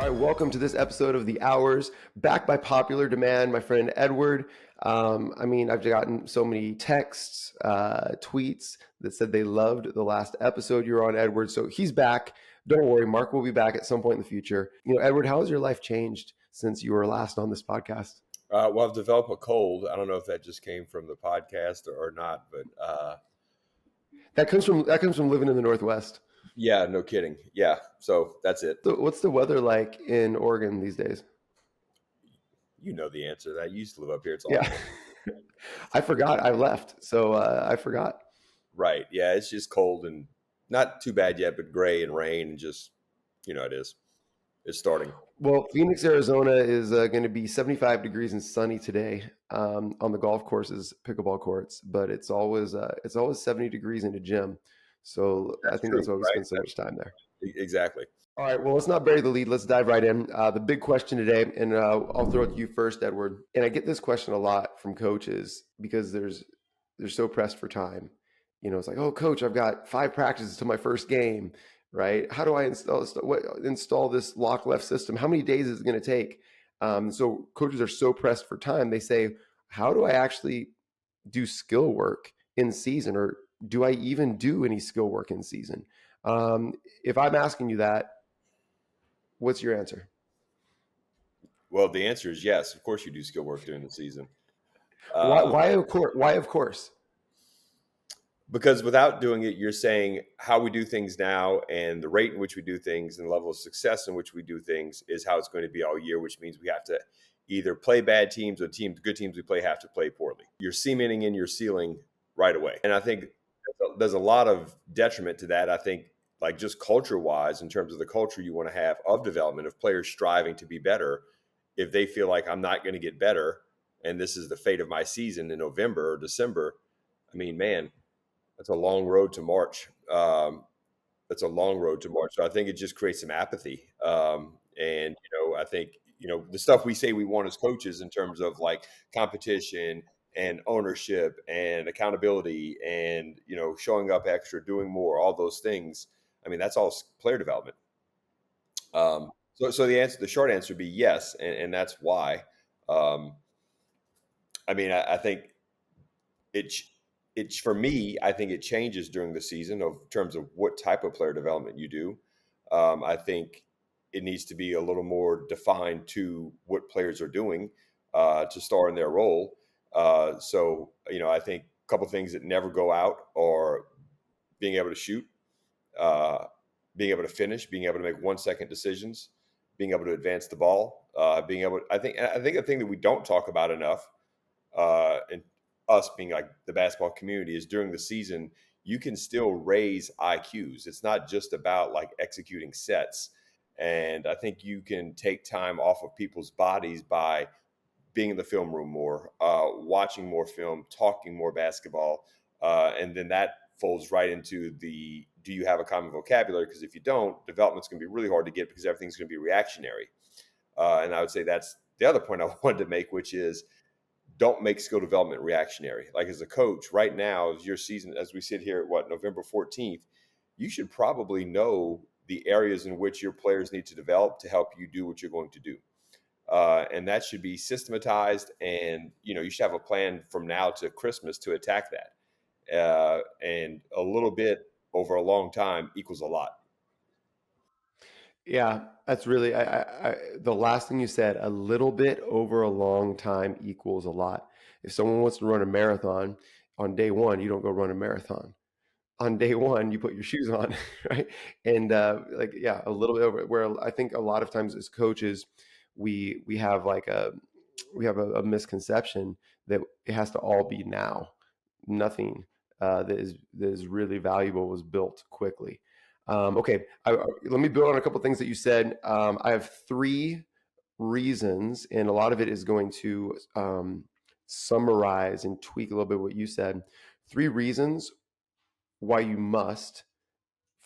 All right, welcome to this episode of The Hours, back by popular demand. My friend Edward. I've gotten so many texts, tweets that said they loved the last episode you were on, Edward. So he's back. Don't worry, Mark will be back at some point in the future. Edward, how has your life changed since you were last on this podcast? Well, I've developed a cold. I don't know if that just came from the podcast or not, but That comes from living in the Northwest. yeah, no kidding. Yeah, so that's it. So what's the weather like in Oregon these days? You know the answer to that. You used to live up here. It's Yeah, awful. I forgot. I left, so I forgot. Right. Yeah, it's just cold and not too bad yet, but gray and rain and just, it is. It's starting. Well, Phoenix, Arizona is going to be 75 degrees and sunny today on the golf courses, pickleball courts, but it's always 70 degrees in the gym. So I think that's why we spend so much time there. Exactly. All right, well, let's not bury the lead. Let's dive right in. The big question today, and I'll throw it to you first, Edward. And I get this question a lot from coaches because they're so pressed for time. It's like, oh, coach, I've got 5 practices to my first game. Right? How do I install this lock left system? How many days is it going to take? So coaches are so pressed for time. They say, how do I actually do skill work in season, or do I even do any skill work in season? If I'm asking you that, what's your answer? Well, the answer is yes. Of course you do skill work during the season. Why of course? Why of course? Because without doing it, you're saying how we do things now and the rate in which we do things and the level of success in which we do things is how it's going to be all year, which means we have to either play bad teams or good teams we play have to play poorly. You're cementing in your ceiling right away. And I think there's a lot of detriment to that. I think like just culture-wise, in terms of the culture you want to have of development, of players striving to be better, if they feel like I'm not going to get better and this is the fate of my season in November or December, I mean, man, that's a long road to march. That's a long road to march. So I think it just creates some apathy. I think, the stuff we say we want as coaches in terms of like competition and ownership and accountability and, showing up extra, doing more, all those things. I mean, that's all player development. So the short answer would be yes. And that's why. I think it's for me, I think it changes during the season in terms of what type of player development you do. I think it needs to be a little more defined to what players are doing to star in their role. I think a couple of things that never go out are being able to shoot, being able to finish, being able to make 1-second decisions, being able to advance the ball, I think a thing that we don't talk about enough, and us being like the basketball community, is during the season, you can still raise IQs. It's not just about like executing sets. And I think you can take time off of people's bodies by being in the film room more, watching more film, talking more basketball. And then that folds right into do you have a common vocabulary? Because if you don't, development's going to be really hard to get because everything's going to be reactionary. And I would say that's the other point I wanted to make, which is, don't make skill development reactionary. Like as a coach right now, as your season, as we sit here at November 14th, you should probably know the areas in which your players need to develop to help you do what you're going to do. And that should be systematized. And, you should have a plan from now to Christmas to attack that. And a little bit over a long time equals a lot. Yeah, that's really the last thing you said. A little bit over a long time equals a lot. If someone wants to run a marathon on day 1, you don't go run a marathon. On day 1, you put your shoes on, right? And a little bit over. Where I think a lot of times as coaches, we have a misconception that it has to all be now. Nothing that is really valuable was built quickly. Okay, let me build on a couple of things that you said. I have 3 reasons, and a lot of it is going to summarize and tweak a little bit what you said. 3 reasons why you must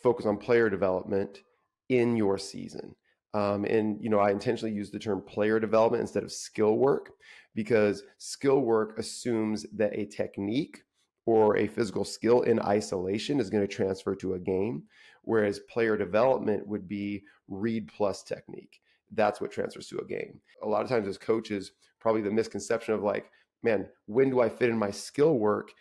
focus on player development in your season. I intentionally use the term player development instead of skill work, because skill work assumes that a technique or a physical skill in isolation is going to transfer to a game, whereas player development would be read plus technique. that's what transfers to a game. A lot of times as coaches, probably the misconception of like, man, when do I fit in my skill work?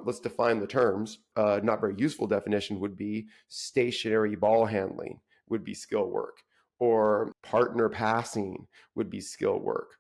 Let's define the terms. Not very useful definition would be stationary ball handling would be skill work, or partner passing would be skill work.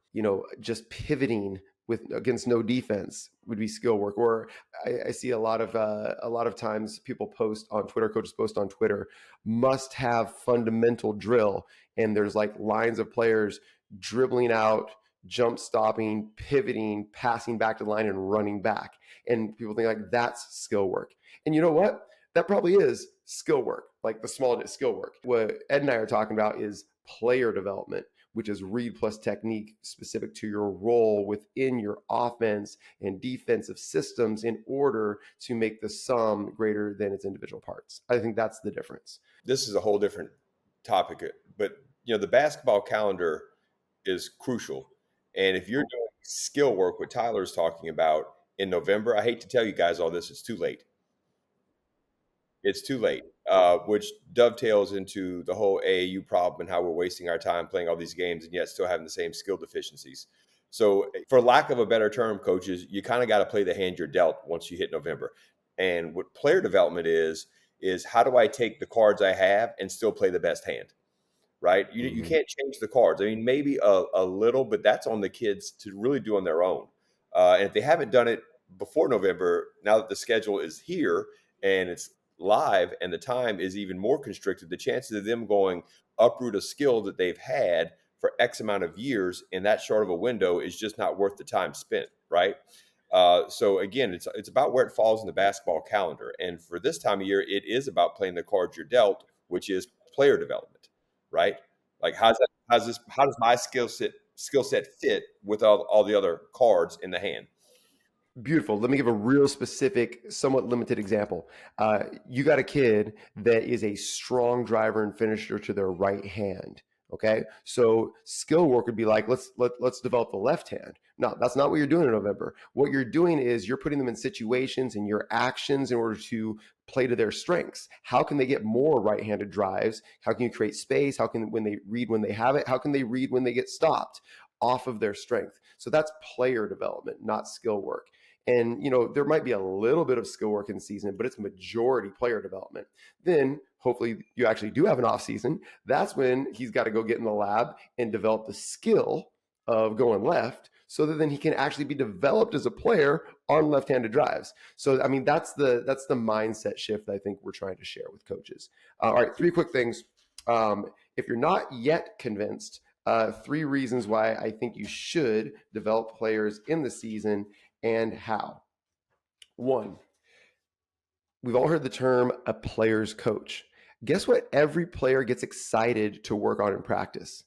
Just pivoting with against no defense would be skill work. Or I see a lot of times people post on Twitter, coaches post on Twitter, must have fundamental drill, and there's like lines of players dribbling out, jump stopping, pivoting, passing back to the line, and running back. And people think like that's skill work. And you know what? That probably is skill work, like the small skill work. What Ed and I are talking about is player development, which is read plus technique specific to your role within your offense and defensive systems in order to make the sum greater than its individual parts. I think that's the difference. This is a whole different topic, but the basketball calendar is crucial. And if you're doing skill work, what Tyler's talking about in November, I hate to tell you guys all this, it's too late. It's too late, which dovetails into the whole AAU problem and how we're wasting our time playing all these games and yet still having the same skill deficiencies. So, for lack of a better term, coaches, you kind of got to play the hand you're dealt once you hit November. And what player development is how do I take the cards I have and still play the best hand? Right? You can't change the cards. I mean, maybe a little, but that's on the kids to really do on their own. And if they haven't done it before November, now that the schedule is here and it's live and the time is even more constricted, the chances of them going uproot a skill that they've had for X amount of years in that short of a window is just not worth the time spent, right? So again, it's about where it falls in the basketball calendar. And for this time of year, it is about playing the cards you're dealt, which is player development, right? Like how does my skill set fit with all the other cards in the hand? Beautiful. Let me give a real specific, somewhat limited example. You got a kid that is a strong driver and finisher to their right hand. Okay, so skill work would be like let's develop the left hand. No, that's not what you're doing in November. What you're doing is you're putting them in situations and your actions in order to play to their strengths. How can they get more right-handed drives? How can you create space? How can when they have it? How can they read when they get stopped off of their strength? So that's player development, not skill work. And there might be a little bit of skill work in the season, but it's majority player development. Then hopefully you actually do have an off season. That's when he's got to go get in the lab and develop the skill of going left, so that then he can actually be developed as a player on left-handed drives. So I mean that's the mindset shift that I think we're trying to share with coaches. All right, 3 quick things. If you're not yet convinced, 3 reasons why I think you should develop players in the season and how. 1, we've all heard the term a player's coach. Guess what every player gets excited to work on in practice?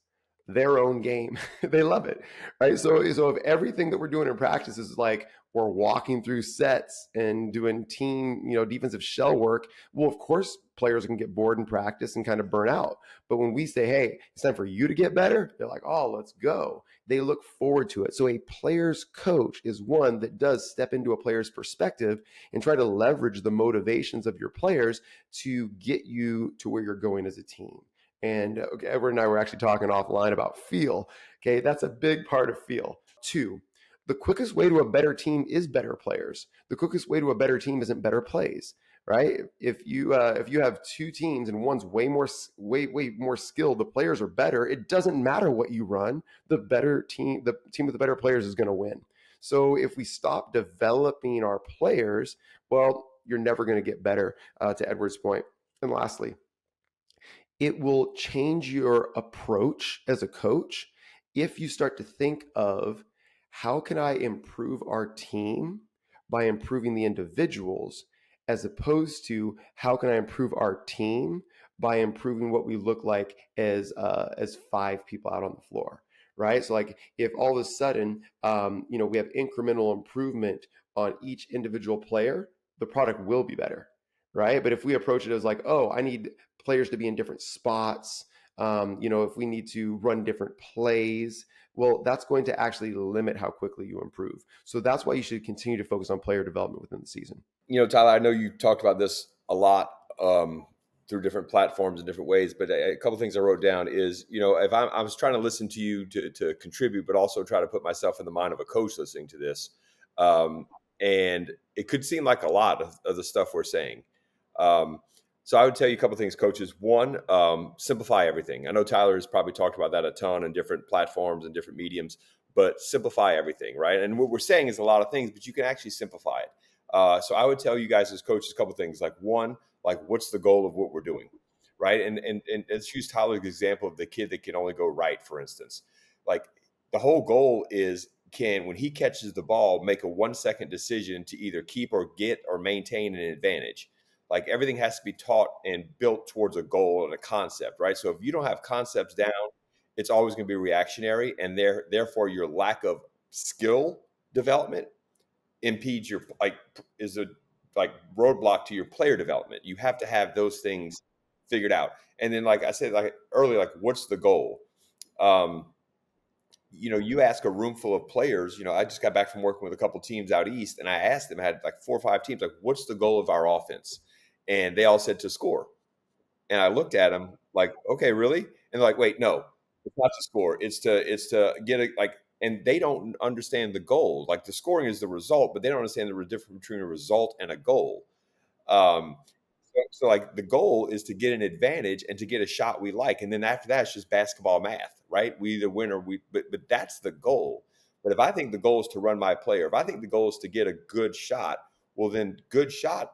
Their own game. They love it, right? So if everything that we're doing in practice is like we're walking through sets and doing team, defensive shell work, well, of course, players can get bored in practice and kind of burn out. But when we say, hey, it's time for you to get better, they're like, oh, let's go. They look forward to it. So a player's coach is one that does step into a player's perspective and try to leverage the motivations of your players to get you to where you're going as a team. And Edward and I were actually talking offline about feel. Okay, that's a big part of feel. 2, the quickest way to a better team is better players. The quickest way to a better team isn't better plays, right? If you have 2 teams and one's way more skilled, the players are better. It doesn't matter what you run. The team with the better players is going to win. So if we stop developing our players, well, you're never going to get better. To Edward's point. And lastly, it will change your approach as a coach if you start to think of how can I improve our team by improving the individuals, as opposed to how can I improve our team by improving what we look like as 5 people out on the floor, right? So like if all of a sudden we have incremental improvement on each individual player, the product will be better, right? But if we approach it as like, oh, I need players to be in different spots, if we need to run different plays, well, that's going to actually limit how quickly you improve. So that's why you should continue to focus on player development within the season. Tyler, I know you talked about this a lot through different platforms in different ways. But a couple things I wrote down is, if I was trying to listen to you to contribute, but also try to put myself in the mind of a coach listening to this. And it could seem like a lot of the stuff we're saying. So I would tell you a couple things, coaches. One, simplify everything. I know Tyler has probably talked about that a ton on different platforms and different mediums, but simplify everything, right? And what we're saying is a lot of things, but you can actually simplify it. So I would tell you guys as coaches a couple things. Like one, like what's the goal of what we're doing, right? And let's use Tyler's example of the kid that can only go right, for instance. Like the whole goal is, can, when he catches the ball, make a 1 second decision to either keep or get or maintain an advantage. Like everything has to be taught and built towards a goal and a concept, right? So if you don't have concepts down, it's always going to be reactionary, and therefore your lack of skill development impedes your, like, is a like roadblock to your player development. You have to have those things figured out. And then, like I said, like earlier, like what's the goal? Um, you ask a room full of players. I just got back from working with a couple teams out east, and I asked them, I had like 4 or 5 teams, like, what's the goal of our offense? And they all said to score. And I looked at them like, okay, really? And they're like, wait, no, it's not to score. It's to get a, like, and they don't understand the goal. Like the scoring is the result, but they don't understand the difference between a result and a goal. Um, so like the goal is to get an advantage and to get a shot we like, and then after that, it's just basketball math, right? We either win or but that's the goal. But if I think the goal is to run my player, if I think the goal is to get a good shot, well, then good shot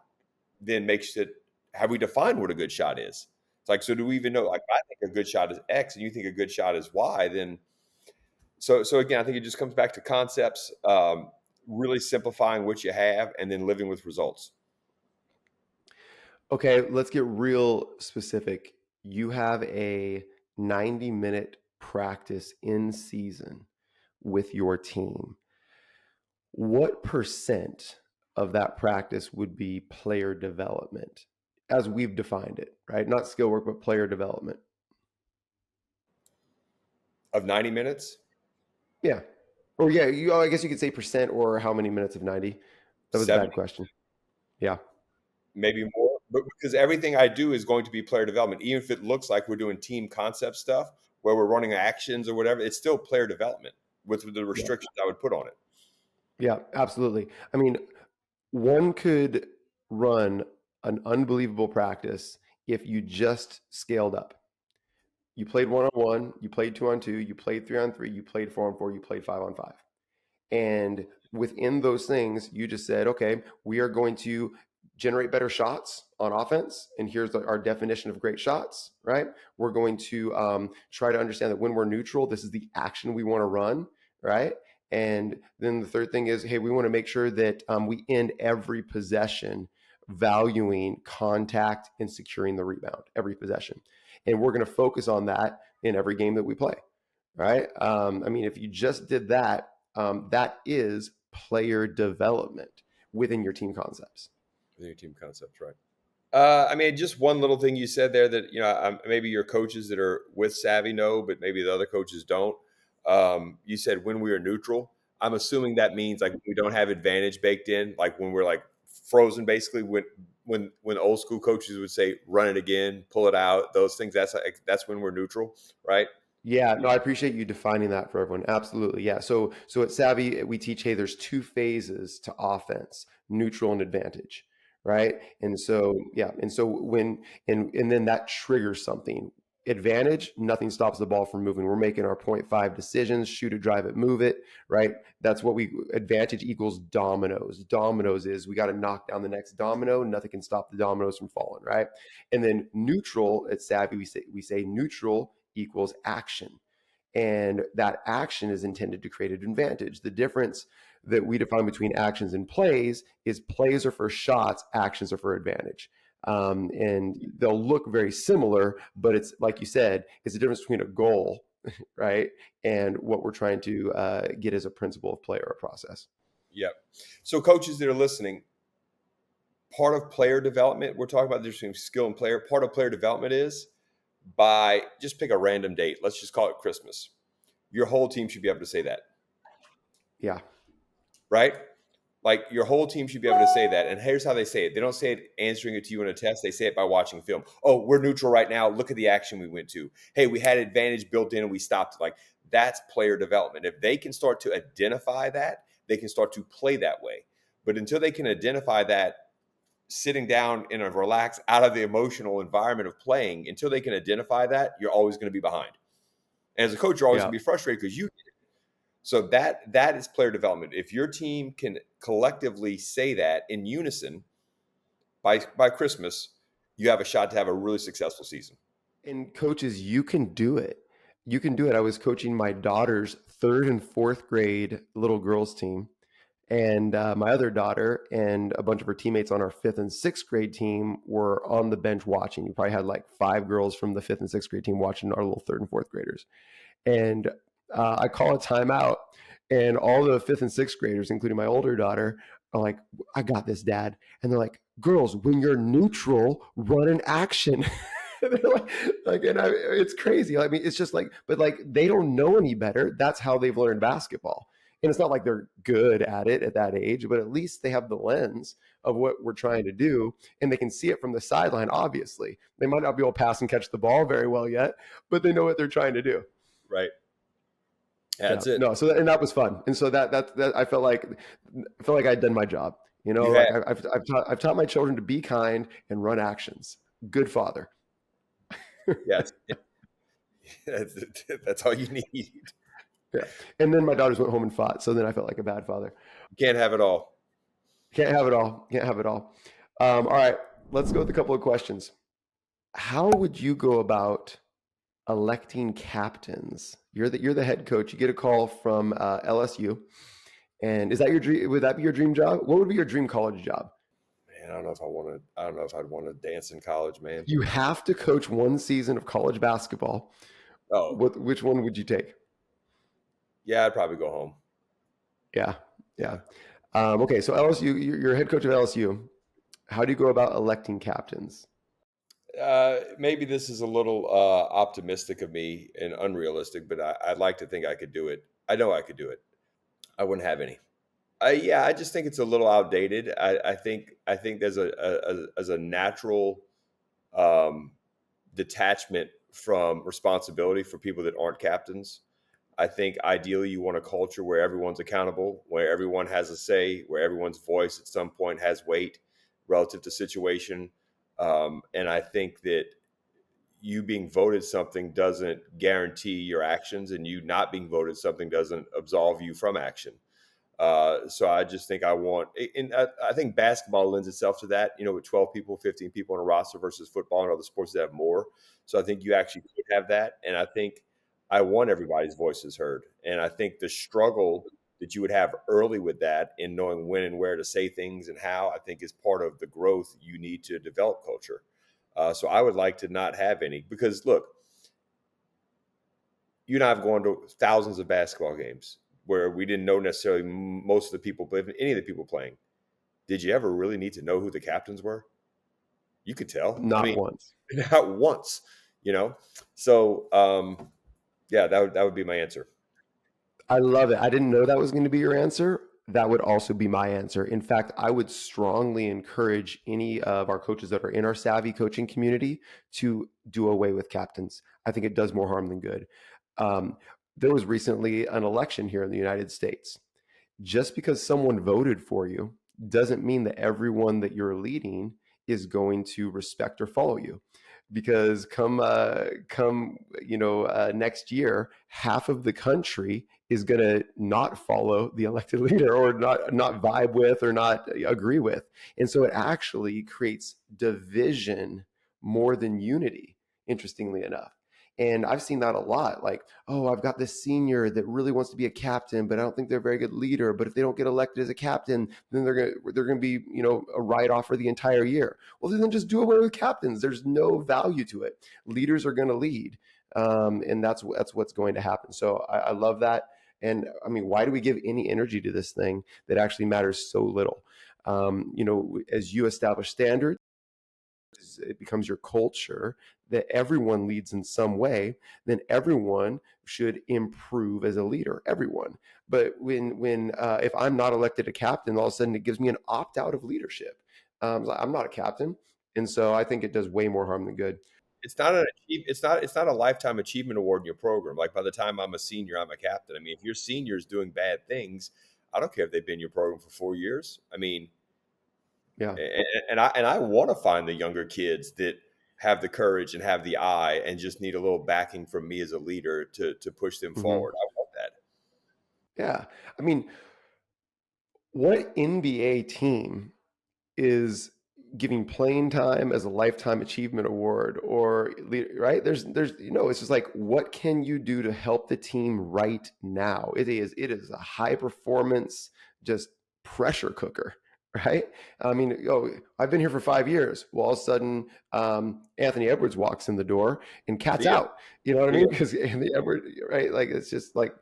then makes it. Have we defined what a good shot is? It's like, so do we even know? Like, I think a good shot is X, and you think a good shot is Y. Then, so again, I think it just comes back to concepts, really simplifying what you have, and then living with results. Okay, let's get real specific. You have a 90-minute practice in season with your team. What percent of that practice would be player development as we've defined it, right? Not skill work, but player development. Of 90 minutes, Yeah. Or yeah, I guess you could say percent or how many minutes of 90. That was a bad 70, question. Yeah. maybe more, but because everything I do is going to be player development, even if it looks like we're doing team concept stuff where we're running actions or whatever, it's still player development with the Yeah. restrictions I would put on it. Yeah, absolutely. I mean, one could run an unbelievable practice if you just scaled up. You played 1-on-1, you played 2-on-2, you played 3-on-3, you played 4-on-4, you played 5-on-5. And within those things, you just said, okay, we are going to generate better shots on offense. And here's our definition of great shots, right? We're going to try to understand that when we're neutral, this is the action we want to run, right? And then the third thing is, hey, we want to make sure that we end every possession valuing contact and securing the rebound, every possession. And we're going to focus on that in every game that we play, right? I mean, if you just did that, that is player development within your team concepts. Within your team concepts, right? I mean, just one little thing you said there that maybe your coaches that are with SAVI know, but maybe the other coaches don't. You said when we are neutral. I'm assuming that means like we don't have advantage baked in, like when we're like frozen, basically. When old school coaches would say run it again, pull it out, those things. That's when we're neutral, right? Yeah, no, I appreciate you defining that for everyone. Absolutely. Yeah. So at Savvy, we teach, hey, there's two phases to offense, neutral and advantage. Right. And so, yeah. And so and then that triggers something. Advantage, nothing stops the ball from moving. We're making our 0.5 decisions, shoot it, drive it, move it. Right. That's what advantage equals dominoes. Dominoes is we got to knock down the next domino. Nothing can stop the dominoes from falling. Right. And then neutral at Savvy, we say neutral equals action. And that action is intended to create an advantage. The difference that we define between actions and plays is plays are for shots, actions are for advantage. And they'll look very similar, but it's like you said, it's the difference between a goal, right, and what we're trying to get as a principle of play or a process. Yep. So coaches that are listening, part of player development, we're talking about the difference between skill and player. Part of player development is by just pick a random date. Let's just call it Christmas. Your whole team should be able to say that, Yeah. right? Like your whole team should be able to say that. And here's how they say it. They don't say it answering it to you in a test. They say it by watching film. Oh, we're neutral right now. Look at the action we went to. Hey, we had advantage built in and we stopped. Like that's player development. If they can start to identify that, they can start to play that way. But until they can identify that, sitting down in a relaxed, out of the emotional environment of playing, until they can identify that, you're always going to be behind. And as a coach, you're always Yeah. going to be frustrated because you. So that is player development. If your team can collectively say that in unison by Christmas, you have a shot to have a really successful season. And coaches, you can do it. You can do it. I was coaching my daughter's third and fourth grade little girls team. And my other daughter and a bunch of her teammates on our fifth and sixth grade team were on the bench watching. You probably had like 5 girls from the fifth and sixth grade team watching our little third and fourth graders. And I call a timeout, and all the fifth and sixth graders, including my older daughter, are like, "I got this, Dad." And they're like, "Girls, when you're neutral, run an action." They're and it's crazy. I mean, it's just like, but like they don't know any better. That's how they've learned basketball. And it's not like they're good at it at that age, but at least they have the lens of what we're trying to do, and they can see it from the sideline. Obviously, they might not be able to pass and catch the ball very well yet, but they know what they're trying to do. Right. That's Yeah. it. No. So that was fun, and so that I felt like I'd done my job. You know, You like have. I've taught my children to be kind and run actions. Good father. Yes. That's all you need. Yeah. And then my daughters went home and fought, so then I felt like a bad father. You can't have it all. Can't have it all. Can't have it all. All right, let's go with a couple of questions. How would you go about electing captains? You're the head coach. You get a call from LSU, and is that your dream? Would that be your dream job? What would be your dream college job? Man, I don't know if I want to. I don't know if I'd want to dance in college, man. You have to coach one season of college basketball. Oh, Which one would you take? yeah, I'd probably go home. Yeah, yeah. Okay, so LSU, you're head coach of LSU. How do you go about electing captains? Maybe this is a little optimistic of me and unrealistic, but I'd like to think I could do it. I know I could do it. I wouldn't have any. Yeah, I just think it's a little outdated. I think there's as a natural um, detachment from responsibility for people that aren't captains. I think ideally you want a culture where everyone's accountable, where everyone has a say, where everyone's voice at some point has weight relative to situation. And I think that you being voted something doesn't guarantee your actions, and you not being voted something doesn't absolve you from action. So I just think I want, and I think basketball lends itself to that, with 12 people, 15 people on a roster versus football and other sports that have more. So I think you actually could have that. And I think I want everybody's voices heard. And I think the struggle that you would have early with that in knowing when and where to say things and how, I think is part of the growth you need to develop culture. So I would like to not have any, because look, you and I have gone to thousands of basketball games where we didn't know necessarily most of the people, but any of the people playing. Did you ever really need to know who the captains were? You could tell. I Not mean, once. not once, So, yeah, that would be my answer. I love it. I didn't know that was going to be your answer. That would also be my answer. In fact, I would strongly encourage any of our coaches that are in our SAVI coaching community to do away with captains. I think it does more harm than good. Um, there was recently an election here in the United States. Just because someone voted for you doesn't mean that everyone that you're leading is going to respect or follow you, because next year, half of the country is going to not follow the elected leader, or not vibe with, or not agree with. And so it actually creates division more than unity, interestingly enough. And I've seen that a lot. Like, oh, I've got this senior that really wants to be a captain, but I don't think they're a very good leader. But if they don't get elected as a captain, then they're gonna be, a write-off for the entire year. Well, then just do away with captains. There's no value to it. Leaders are going to lead, and that's what's going to happen. So I love that. And I mean, why do we give any energy to this thing that actually matters so little? As you establish standards, it becomes your culture that everyone leads in some way, then everyone should improve as a leader. Everyone. But when if I'm not elected a captain, all of a sudden it gives me an opt out of leadership. I'm not a captain, and so I think it does way more harm than good. it's not a lifetime achievement award in your program. Like by the time I'm a senior, I'm a captain. I mean, if your senior's doing bad things, I don't care if they've been in your program for 4 years. I mean, Yeah. and I want to find the younger kids that have the courage and have the eye and just need a little backing from me as a leader to push them Hmm. forward. I want that. Yeah. I mean, what NBA team is giving playing time as a lifetime achievement award, or right? There's it's just like, what can you do to help the team right now? It is a high performance, just pressure cooker, right? I mean, I've been here for 5 years. Well, all of a sudden, Anthony Edwards walks in the door and cat's See ya. out. You know what I See ya. mean? Because Anthony Edwards, right? Like, it's just like,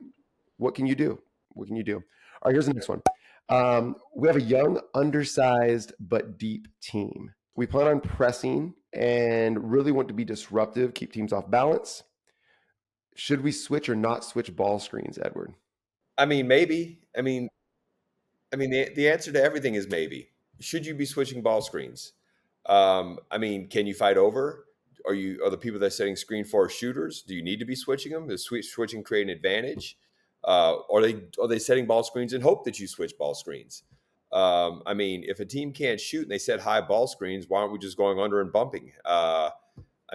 what can you do? What can you do? All right, here's the next one. We have a young, undersized, but deep team. We plan on pressing and really want to be disruptive, keep teams off balance. Should we switch or not switch ball screens, Edward? I mean, maybe. I mean, the answer to everything is maybe. Should you be switching ball screens? I mean, can you fight over? Are the people that are setting screen for shooters? Do you need to be switching them? Is switching create an advantage? Are they setting ball screens and hope that you switch ball screens? I mean, if a team can't shoot and they set high ball screens, why aren't we just going under and bumping? I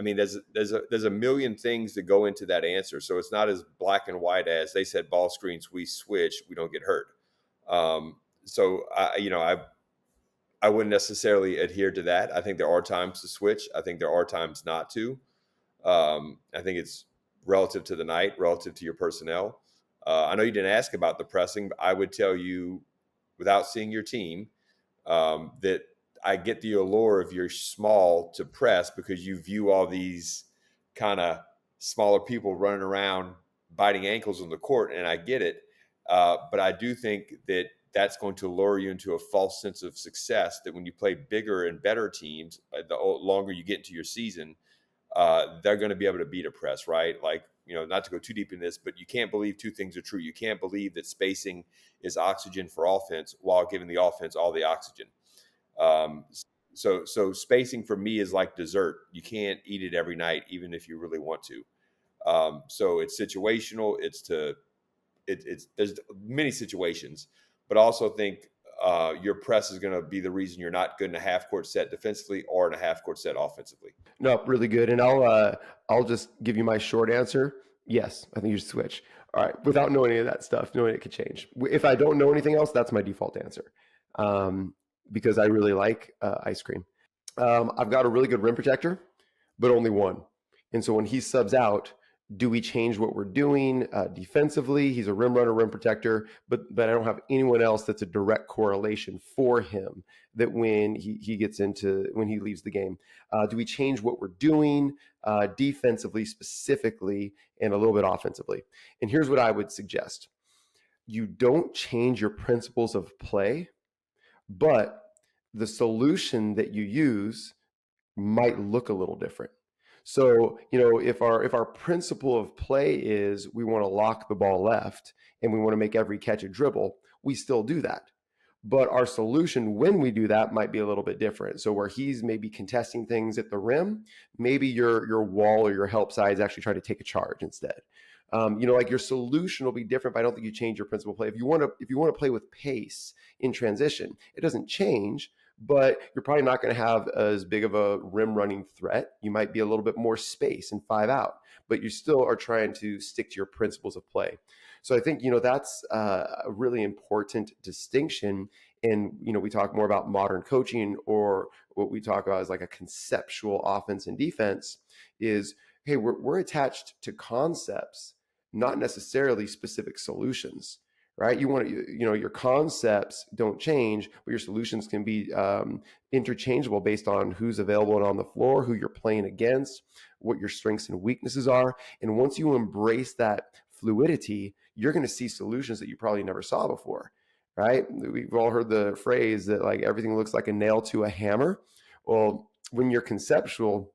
mean, there's a million things that go into that answer. So it's not as black and white as they said ball screens, we switch, we don't get hurt. So I wouldn't necessarily adhere to that. I think there are times to switch. I think there are times not to. I think it's relative to the night, relative to your personnel. I know you didn't ask about the pressing, but I would tell you, without seeing your team, that I get the allure of you're small to press because you view all these kind of smaller people running around biting ankles on the court, and I get it. But I do think that that's going to lure you into a false sense of success, that when you play bigger and better teams, the longer you get into your season, they're going to be able to beat a press, right? Like, not to go too deep in this, but you can't believe two things are true. You can't believe that spacing is oxygen for offense while giving the offense all the oxygen. Um, so spacing for me is like dessert. You can't eat it every night, even if you really want to. So it's situational. It's there's many situations, but I also think your press is going to be the reason you're not good in a half court set defensively or in a half court set offensively. No, really good. And I'll just give you my short answer. Yes, I think you should switch. All right, without knowing any of that stuff, knowing it could change. If I don't know anything else, that's my default answer, um, because I really like ice cream. I've got a really good rim protector, but only one. And so when he subs out, do we change what we're doing defensively? He's a rim runner, rim protector, but I don't have anyone else that's a direct correlation for him. That when when he leaves the game, do we change what we're doing defensively specifically and a little bit offensively? And here's what I would suggest: you don't change your principles of play, but the solution that you use might look a little different. So, if our principle of play is we want to lock the ball left and we want to make every catch a dribble, we still do that. But our solution when we do that might be a little bit different. So where he's maybe contesting things at the rim, maybe your wall or your help side is actually trying to take a charge instead. Like your solution will be different, but I don't think you change your principal play. If you want to play with pace in transition, it doesn't change, but you're probably not going to have as big of a rim running threat. You might be a little bit more space and 5 out, but you still are trying to stick to your principles of play. So I think that's a really important distinction. And we talk more about modern coaching, or what we talk about is like a conceptual offense and defense. Is, hey, we're attached to concepts, not necessarily specific solutions. Right? Your concepts don't change, but your solutions can be interchangeable based on who's available and on the floor, who you're playing against, what your strengths and weaknesses are. And once you embrace that fluidity, you're going to see solutions that you probably never saw before. Right? We've all heard the phrase that like everything looks like a nail to a hammer. Well, when you're conceptual,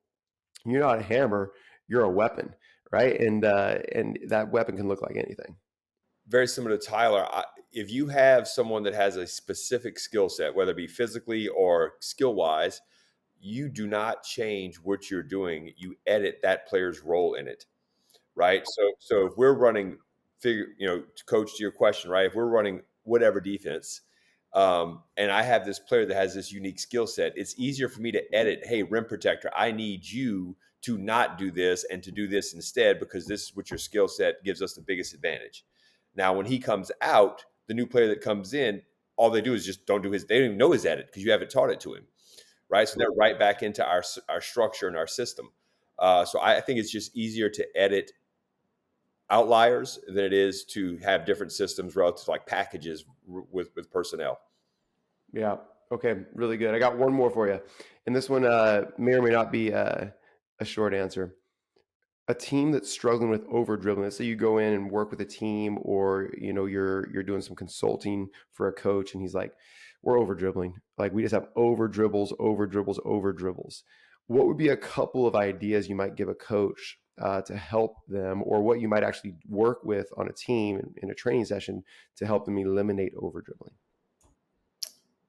you're not a hammer, you're a weapon, right? And that weapon can look like anything. Very similar to Tyler. If you have someone that has a specific skill set, whether it be physically or skill wise, you do not change what you're doing. You edit that player's role in it, right? So if we're running, to coach, to your question, right? If we're running whatever defense, and I have this player that has this unique skill set, it's easier for me to edit. Hey, rim protector, I need you to not do this and to do this instead because this is what your skill set gives us the biggest advantage. Now, when he comes out, the new player that comes in, all they do is just don't do his. They don't even know his edit because you haven't taught it to him, right? So they're right back into our structure and our system. So I think it's just easier to edit outliers than it is to have different systems relative to like packages with personnel. Yeah. Okay. Really good. I got one more for you, and this one may or may not be a short answer. A team that's struggling with over dribbling. Let's say you go in and work with a team, or you're doing some consulting for a coach, and he's like, "We're over dribbling. Like we just have over dribbles, over dribbles, over dribbles." What would be a couple of ideas you might give a coach to help them, or what you might actually work with on a team in a training session to help them eliminate over dribbling?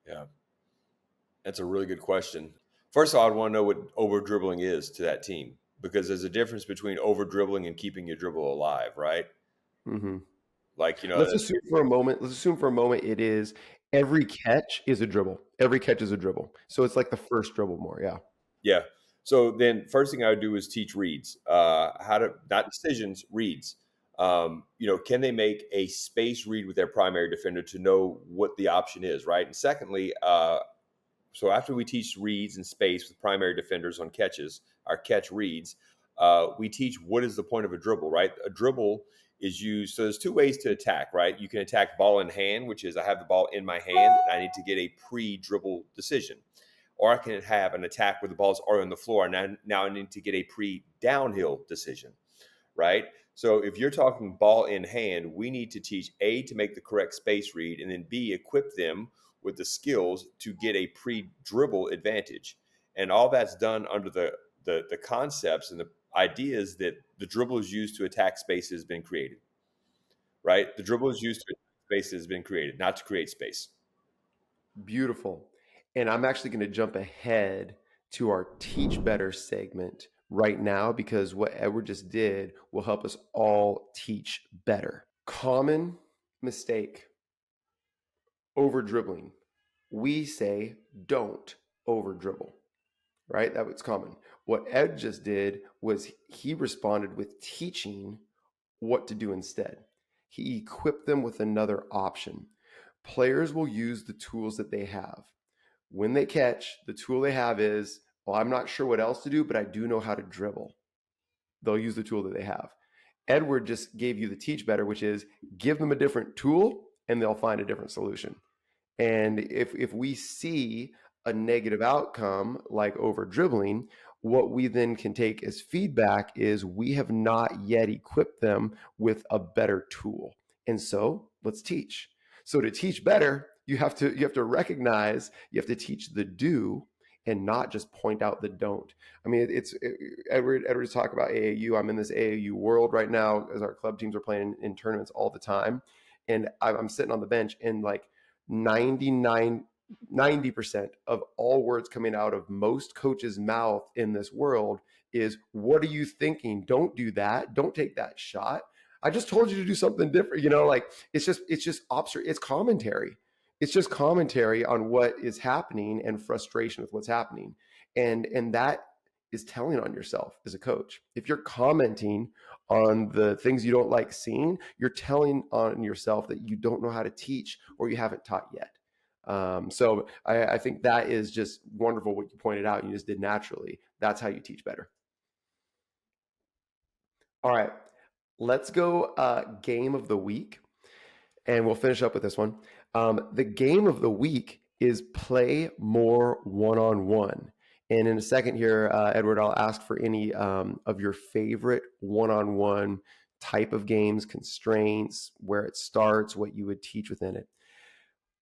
Yeah, that's a really good question. First of all, I'd want to know what over dribbling is to that team because there's a difference between over dribbling and keeping your dribble alive, right? Hmm. Like, Let's assume for a moment. Let's assume for a moment it is every catch is a dribble. Every catch is a dribble. So it's like the first dribble more. Yeah. yeah. So then, first thing I would do is teach reads, how to not decisions, reads. Can they make a space read with their primary defender to know what the option is, right? And secondly, so after we teach reads and space with primary defenders on catches, our catch reads, we teach what is the point of a dribble, right? A dribble is used. So there's two ways to attack, right? You can attack ball in hand, which is I have the ball in my hand and I need to get a pre-dribble decision. Or I can have an attack where the ball's already on the floor and now I need to get a pre-downhill decision, right? So if you're talking ball in hand, we need to teach A, to make the correct space read, and then B, equip them with the skills to get a pre-dribble advantage. And all that's done under the concepts and the ideas that the dribble is used to attack space has been created, right? The dribble is used to attack space has been created, not to create space. Beautiful. And I'm actually going to jump ahead to our Teach Better segment right now because what Edward just did will help us all teach better. Common mistake, over dribbling. We say don't over dribble, right? That was common. What Ed just did was he responded with teaching what to do instead. He equipped them with another option. Players will use the tools that they have. When they catch, the tool they have is, well, I'm not sure what else to do, but I do know how to dribble. They'll use the tool that they have. Edward just gave you the teach better, which is give them a different tool and they'll find a different solution. And if we see a negative outcome like over dribbling, what we then can take as feedback is we have not yet equipped them with a better tool. And so let's teach. So to teach better, you have to recognize, you have to teach the do and not just point out the don't. I mean, Edward talk about AAU. I'm in this AAU world right now as our club teams are playing in tournaments all the time. And I'm sitting on the bench and like 99 90% of all words coming out of most coaches' mouth in this world is, what are you thinking? Don't do that. Don't take that shot. I just told you to do something different. Like it's commentary. It's just commentary on what is happening and frustration with what's happening. And that is telling on yourself as a coach. If you're commenting on the things you don't like seeing, you're telling on yourself that you don't know how to teach or you haven't taught yet. So I think that is just wonderful what you pointed out. You just did naturally. That's how you teach better. All right, let's go game of the week, and we'll finish up with this one. The game of the week is play more one-on-one. And in a second here, Edward, I'll ask for any of your favorite one-on-one type of games, constraints, where it starts, what you would teach within it.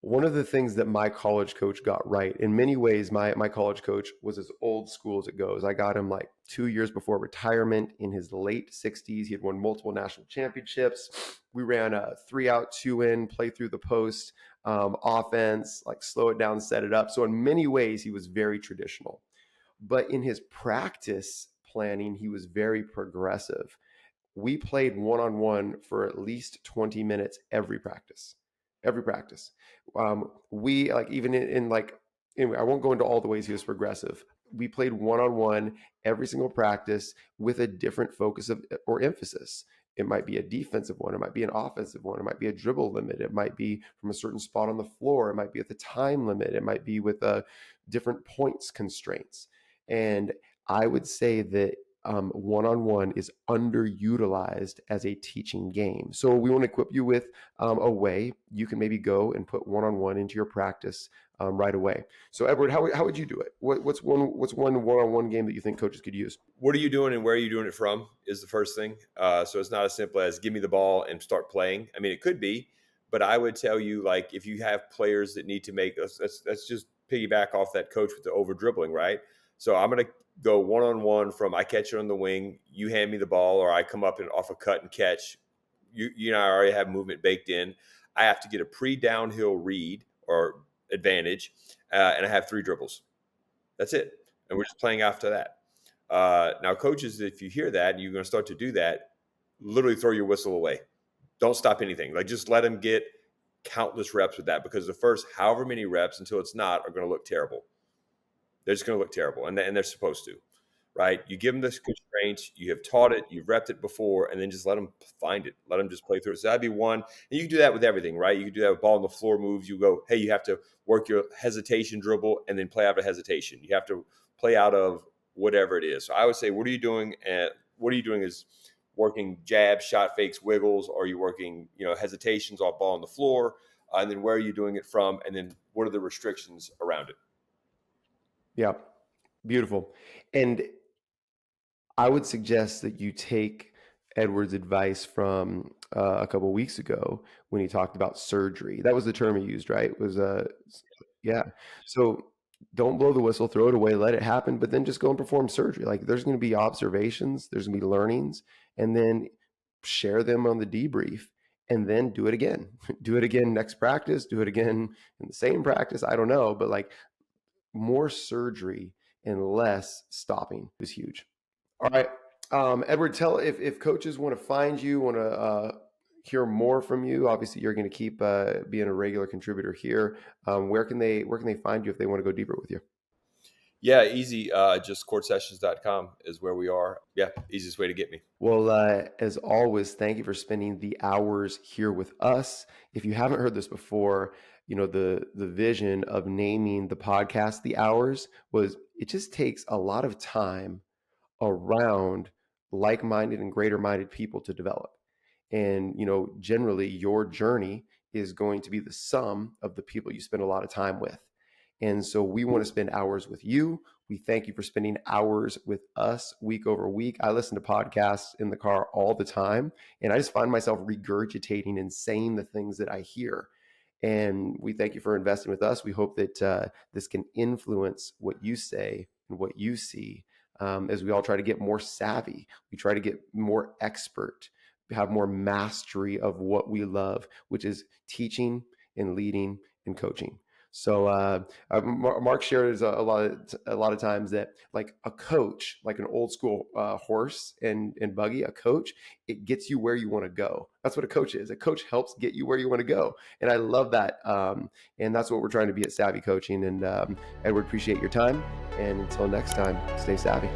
One of the things that my college coach got right, in many ways, my college coach was as old school as it goes. I got him like 2 years before retirement in his late 60s. He had won multiple national championships. We ran a 3-out, 2-in, play through the post offense, like slow it down, set it up. So, in many ways, he was very traditional. But in his practice planning, he was very progressive. We played one on one for at least 20 minutes every practice. Every practice. We like even in like anyway, I won't go into all the ways he was progressive. We played one on one every single practice with a different focus of or emphasis. It might be a defensive one, it might be an offensive one, it might be a dribble limit, it might be from a certain spot on the floor, it might be at the time limit, it might be with different points constraints. And I would say that one-on-one is underutilized as a teaching game. So we want to equip you with a way you can maybe go and put one-on-one into your practice right away. So Edward, how would you do it? What's one one-on-one game that you think coaches could use? What are you doing and where are you doing it from is the first thing. So it's not as simple as give me the ball and start playing. I mean, it could be, but I would tell you, like, if you have players that need to make, let's just piggyback off that coach with the over dribbling, right? So I'm going to go one-on-one from I catch it on the wing, you hand me the ball, or I come up and off a cut and catch. You know, I already have movement baked in. I have to get a pre-downhill read or advantage, and I have 3 dribbles. That's it. And we're just playing after that. Now, coaches, if you hear that and you're going to start to do that, literally throw your whistle away. Don't stop anything. Like, just let them get countless reps with that, because the first however many reps until it's not are going to look terrible. They're just going to look terrible, and they're supposed to, right? You give them the constraints, you have taught it, you've repped it before, and then just let them find it. Let them just play through it. So that'd be one. And you can do that with everything, right? You can do that with ball on the floor moves. You go, hey, you have to work your hesitation dribble and then play out of hesitation. You have to play out of whatever it is. So I would say, what are you doing? And what are you doing is working jabs, shot fakes, wiggles, or are you working, hesitations off ball on the floor? And then where are you doing it from? And then what are the restrictions around it? Yeah, beautiful. And I would suggest that you take Edward's advice from a couple of weeks ago when he talked about surgery. That was the term he used, right? It was yeah. So don't blow the whistle, throw it away, let it happen, but then just go and perform surgery. Like there's going to be observations, there's going to be learnings, and then share them on the debrief, and then do it again. Do it again next practice. Do it again in the same practice. I don't know, but like more surgery and less stopping is huge. All right. Edward, tell if coaches want to find you, want to hear more from you. Obviously, you're going to keep being a regular contributor here. Where can they find you if they want to go deeper with you? Yeah, easy. Just courtsessions.com is where we are. Yeah, easiest way to get me. Well, as always, thank you for spending the hours here with us. If you haven't heard this before, the vision of naming the podcast The Hours was it just takes a lot of time around like-minded and greater-minded people to develop. And, generally your journey is going to be the sum of the people you spend a lot of time with. And so we want to spend hours with you. We thank you for spending hours with us week over week. I listen to podcasts in the car all the time, and I just find myself regurgitating and saying the things that I hear. And we thank you for investing with us. We hope that this can influence what you say and what you see as we all try to get more savvy. We try to get more expert, have more mastery of what we love, which is teaching and leading and coaching. So Mark shared a lot of times that like a coach, like an old school horse and buggy, a coach, it gets you where you want to go. That's what a coach is. A coach helps get you where you want to go, and I love that. And that's what we're trying to be at Savvy Coaching. And Edward, appreciate your time. And until next time, stay savvy.